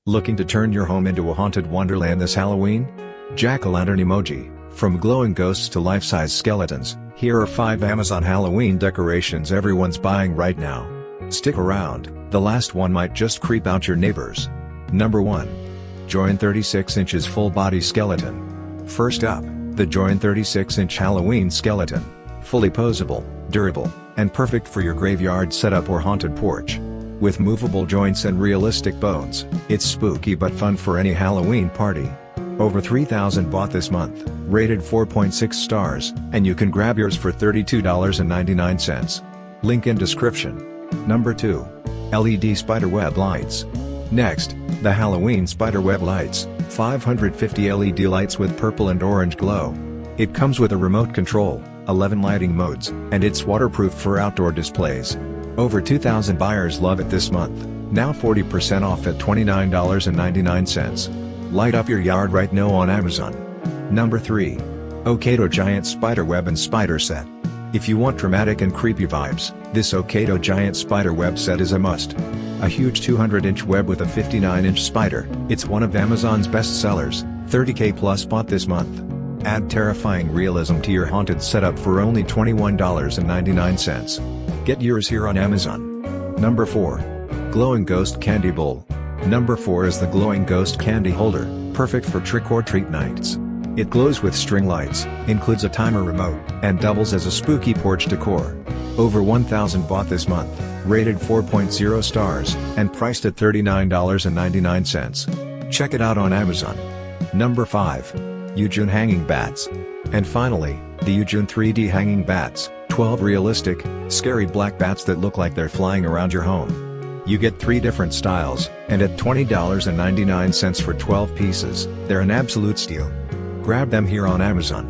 Looking to turn your home into a haunted wonderland this Halloween? Jack-o'-lantern emoji. From glowing ghosts to life-size skeletons, here are 5 Amazon Halloween decorations everyone's buying right now. Stick around, the last one might just creep out your neighbors. Number 1. Join 36 inches full body skeleton. First up, the Join 36-inch Halloween skeleton. Fully posable, durable, and perfect for your graveyard setup or haunted porch. With movable joints and realistic bones, it's spooky but fun for any Halloween party. Over 3,000 bought this month, rated 4.6 stars, and you can grab yours for $32.99. Link in description. Number 2. LED spiderweb lights. Next, the Halloween spiderweb lights, 550 LED lights with purple and orange glow. It comes with a remote control, 11 lighting modes, and it's waterproof for outdoor displays. Over 2,000 buyers love it this month, now 40% off at $29.99. Light up your yard right now on Amazon. Number 3. Okato Giant Spiderweb and Spider Set. If you want dramatic and creepy vibes, this Okato Giant Spiderweb set is a must. A huge 200-inch web with a 59-inch spider, it's one of Amazon's best sellers, 30K plus bought this month. Add terrifying realism to your haunted setup for only $21.99. Get yours here on Amazon. Number 4. Glowing Ghost Candy Bowl. Number 4 is the Glowing Ghost Candy Holder, perfect for trick-or-treat nights. It glows with string lights, includes a timer remote, and doubles as a spooky porch decor. Over 1,000 bought this month, rated 4.0 stars, and priced at $39.99. Check it out on Amazon. Number 5. Yujun Hanging Bats. And finally, the Yujun 3D Hanging Bats, 12 realistic, scary black bats that look like they're flying around your home. You get 3 different styles, and at $20.99 for 12 pieces, they're an absolute steal. Grab them here on Amazon.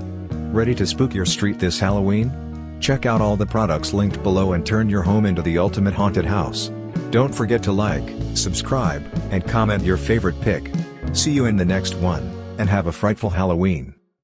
Ready to spook your street this Halloween? Check out all the products linked below and turn your home into the ultimate haunted house. Don't forget to like, subscribe, and comment your favorite pick. See you in the next one, and have a frightful Halloween.